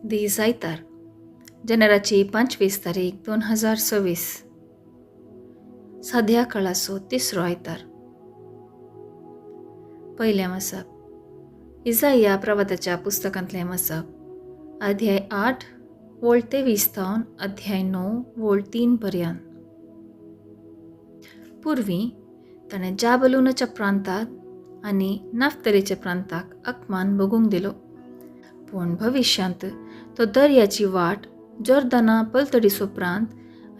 दीस आयतार जानेवारीची 25 तारीख 2026 सध्या काळाचो तिसरो आयतार. पयलें मसाप इसाया प्रवादाच्या पुस्तकांतलें मसाप अध्याय 8 वोळ 23 तावन अध्याय 9 वोळ 3 पर्यंत. पूर्वी ताणें जाबलूनाच्या प्रांताक आनी नाफ्तलेच्या प्रांताक अकमान बगूंक दिलो. पूण भविश्यांत तो दर्याची वाट, जोर्दाना पलतडीचो प्रांत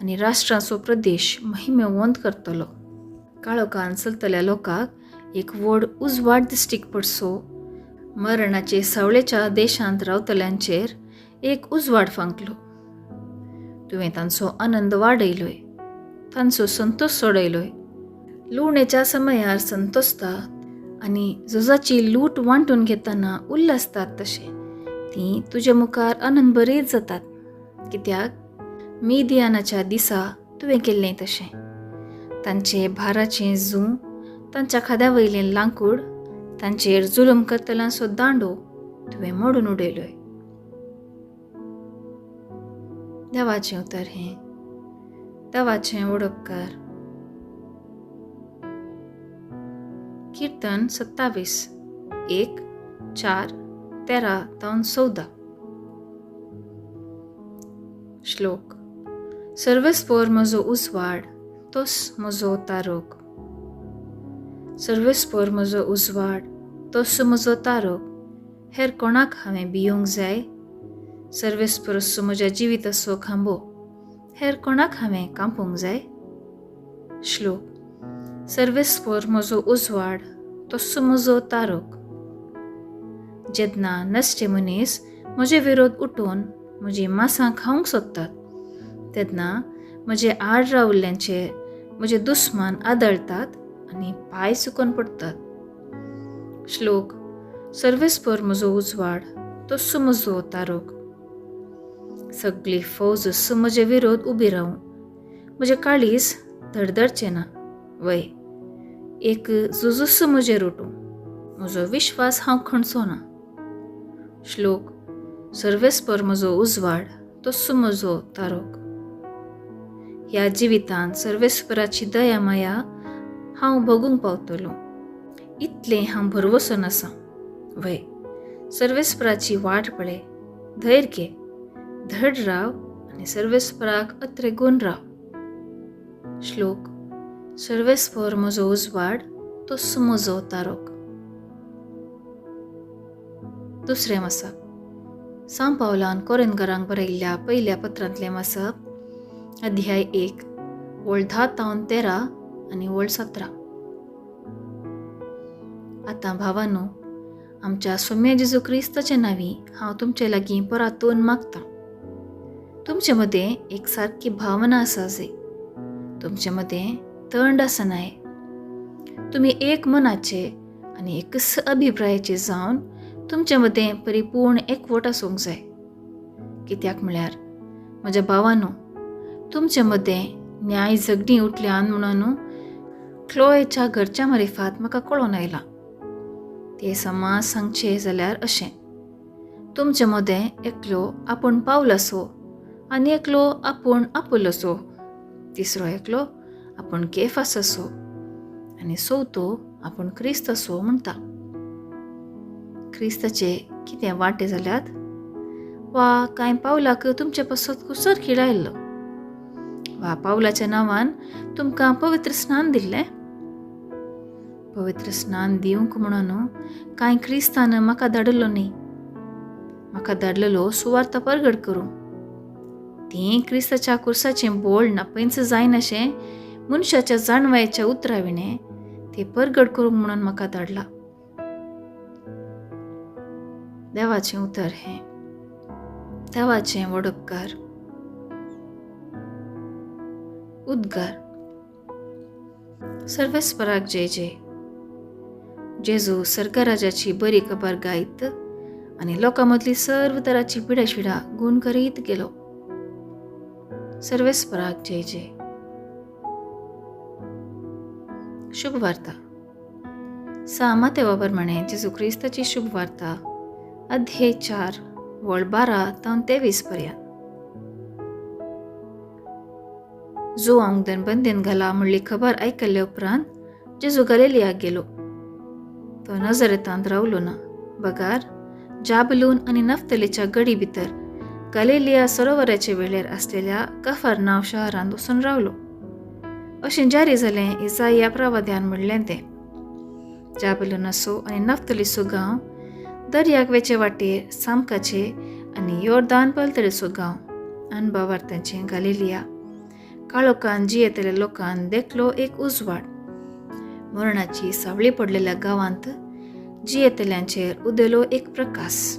आनी राष्ट्रांचो प्रदेश महिमेवंत करतलो. काळोखान चलतल्या लोकांक एक व्हड उजवाड दिश्टीक पडसो. मरणाचे सावळेच्या देशांत रावतल्यांचेर एक उजवाड फांकलो. तुवें तांचो आनंद वाडयलोय, तांचो संतोष सोडयलोय. लुवणेच्या समयार संतोसतात आनी झुजाची लूट वांटून घेतना उल्हासतात तशें तीं तुजे मुखार आनंद बरीत जातात. कित्याक मिदियानाच्या दिसा तुवें केल्लें तशें. तांचे भाराचें झूं, तांच्या खांद्या वयलें लांकूड, तांचेर जुलम करतल्यांचो दांडो तुवें मोडून उडयलोय. देवाचें उतर हें. देवाचें व्हड उपकार. कीर्तन 27 1 4 13 तावन 14. श्लोक. सर्वेस्पर म्हजो उजवाड, तोच म्हजो तारोक. सर्वेस्पर म्हजो उजवाड, तोच म्हजो तारोक. हेर कोणाक हांवें भियोंक जाय? सर्वेस्परचो म्हज्या जिविताचो खांबो, हेर कोणाक हांवें कांपूंक जाय? श्लोक. सर्वेस्पर म्हजो उजवाड, तोच म्हजो तारोक. जेन्ना नश्टे मनीस म्हजे विरोध उठोवन म्हजी मांसां खावंक सोदतात, तेन्ना म्हजे आड रावल्ल्यांचेर म्हजे दुस्मान आदळतात आनी पांय सुकोन पडटात. श्लोक. सर्वेस्पर म्हजो उजवाड, तोच म्हजो तारोक. सगळी फौज म्हजे विरोध उबी रावूं. म्हजें काळीज धडधडचें ना. वय, एक झुजूस म्हजेर उठूं. म्हजो विश्वास हांव खणचो ना. श्लोक. सर्वेस्पर म्हजो उजवाड, तोच म्हजो तारोक. ह्या जिवितांत सर्वेस्पराची दया माया हांव भोगूंक पावतलों. इतलें हांव भरवोसून आसां. वय, सर्वेस्पराची वाट पळय. धैर्य घे, धड राव आनी सर्वेस्पराक अत्रेगून राव. श्लोक. सर्वेस्पर म्हजो उजवाड, तोच म्हजो तारोक. दुसरें मसाप. सांत पावलान कोरिंथकारांक बरयल्ल्या पयल्या पत्रांतलें मसाप अध्याय 1 वोळ 10 तावन 13 आनी वोळ 17. आतां भावांनो, आमच्या सोम्या जेजू क्रिस्ताचे नांवी हांव तुमचे लागीं परातून मागतां. तुमचे मदें एक सारकी भावना आसा जे. तुमचे मदें तंड आसनाय. तुमी एक मनाचे आनी एकच अभिप्रायाचे जावन तुमचे मदें परिपूर्ण एकवट आसूंक जाय. कित्याक म्हळ्यार म्हज्या भावांनो, तुमचे मदें न्याय झगडीं उठल्यान म्हणून क्लोएच्या घरच्या मारिफात म्हाका कळोवन आयलां. ते समाज सांगचे जाल्यार अशें. तुमचे मदें एकलो आपूण पावल असो आनी एकलो आपूण आपोल असो, तिसरो एकलो आपूण केफास असो आनी चवथो आपूण क्रिस्त असो म्हणटा. क्रिस्ताचे कितें वाटे जाल्यात? वा कांय पावलाक तुमचे पासत कुसर खिळायल्लो? वा पावलाच्या नांवान तुमकां पवित्र स्नान दिल्लें? पवित्र स्नान दिवंक म्हणून कांय क्रिस्तान म्हाका धाडलो न्ही. म्हाका धाडलेलो सुवार्ता परगट करूं. तें क्रिस्ताच्या कुर्साचें बोळ नापयंच जायनाशें मनशाच्या जाणवायेच्या उतराविणें तें परगट करूंक म्हणून म्हाका धाडला. देवाचें उतर हें. देवाचें व्हड उपकार. उद्गार. सर्वेस्पराक जय जय. जेजू सर्गराजाची बरी खबर गायत आनी लोकां मदली सर्व तराची पिडाशिडा गूण करीत गेलो. सर्वेस्पराक जय जय. शुभ वार्ता. सा मातेवा प्रमाणे जेजू क्रिस्ताची शुभ वार्ता अध्याय 4 वळ 12 ते 23 पर्यंत. जुआंक दनबंदीन घाला म्हणली खबर आयकल्ले उपरांत जेजू गलिलियाक गेलो. तो नजरेतांत रावलो ना. बगार जाबलून आनी नफ्तलेच्या गडी भितर गलिलिया सरोवराचे वेळेर आसलेल्या कफरनाव शारांत वचून रावलो. अशें जारी जालें इसाया प्रवाद्यान म्हणलें तें. जाबलूनाचो आनी नफ्तलीचो गांव, दर्याक वेचे वाटेर सामकाचे आनी योर्दान पलतडेचो गांव, अनबावार्थांचें गलिलिया, काळोखान जियेतल्या लोकांक देखलो एक उजवाड. मरणाची सावळी पडलेल्या गांवांत जियेतल्यांचेर उदेलो एक प्रकाश.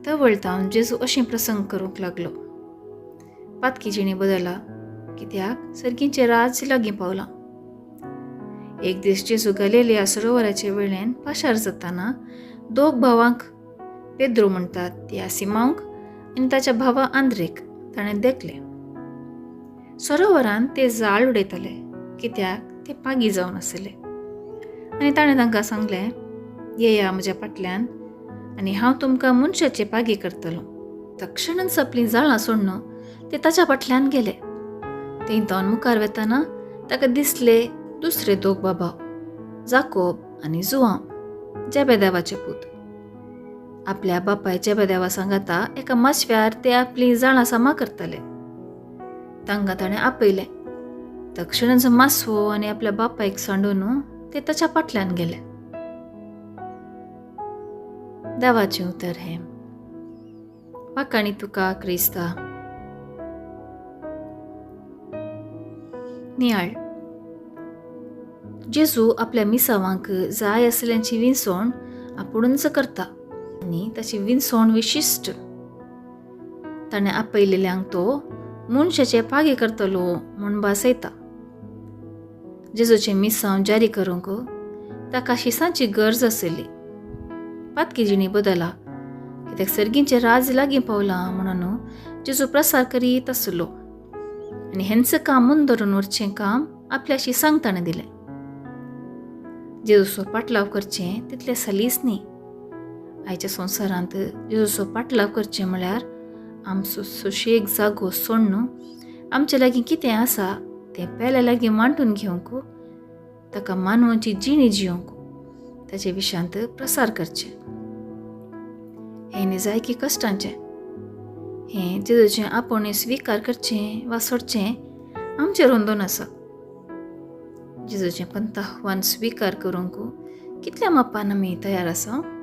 तवळतावन जेजू अशें प्रसंग करूंक लागलो. पातकी जिणी बदला, कित्याक सर्गींचें राज लागीं पावलां. एक दीस जेजू गलिलिया सरोवराचे वेळेन पाशार जाताना दोग भावांक, पेद्रो म्हणटात त्या सिमांक आनी ताच्या भावा आंद्रेक ताणें देखलें. सरोवरान ते जाळ उडयताले, कित्याक ते पागी जावन आसले. आनी ताणें तांकां सांगलें, येया म्हज्या फाटल्यान आनी हांव तुमकां मनशाचे पागी करतलो. तक्षणान आपलीं जाळां सोडून ते ताच्या फाटल्यान गेले. थंयतावन मुखार वेताना ताका दिसले दुसरे दोग बाबा, जाकोब आनी जुआंव, जेबेदेवाचे पूत. आपल्या बापाय जेबेदेवा सांगाता एका माशव्यार ते आपलीं जाळां सामा करताले. तांकां ताणें आपयलें. तक्षणाचो मासवो आनी आपल्या बापायक सांडून ते ताच्या फाटल्यान गेले. देवाचें उतर हें. वाकाणी तुका क्रिस्ता. नियाळ. जेजू आपल्या मिसावांक जाय आसल्यांची विंसवण आपुणूच करता आनी ताची विंसवण विशिश्ट. ताणें आपयलेल्यांक तो मनशाचे पागी करतलो म्हूण भासयता. जेजूचें मिसांव जारी करूंक ताका शिसांची गरज आसली. पातकी जिणी बदला, कित्याक सर्गींचें राज लागीं पावलां म्हणून जेजू प्रसार करीत आसलो आनी हेंच काम मून धरून व्हरचें काम आपल्या शिसांक ताणें दिलें. जेजूचो पाटलाव करचें तितलें सलीस न्ही. आयच्या संवसारांत जेजूचो पाटलाव करचें म्हळ्यार आमचो सुशेग जागो सोडून आमचे लागीं कितें आसा तें पेल्या लागीं मांडून घेवंक, ताका मानवाची जिणी जियोंक, ताचे विशांत प्रसार करचें. हें न्ही जायकी कश्टांचें. हें जेजूचें आपुणें स्विकार करचें वा सोडचें आमचेर रोंदून आसा. जेजूचें पंथाहवान स्विकार करूंक कितल्या मापान आमी तयार आसा?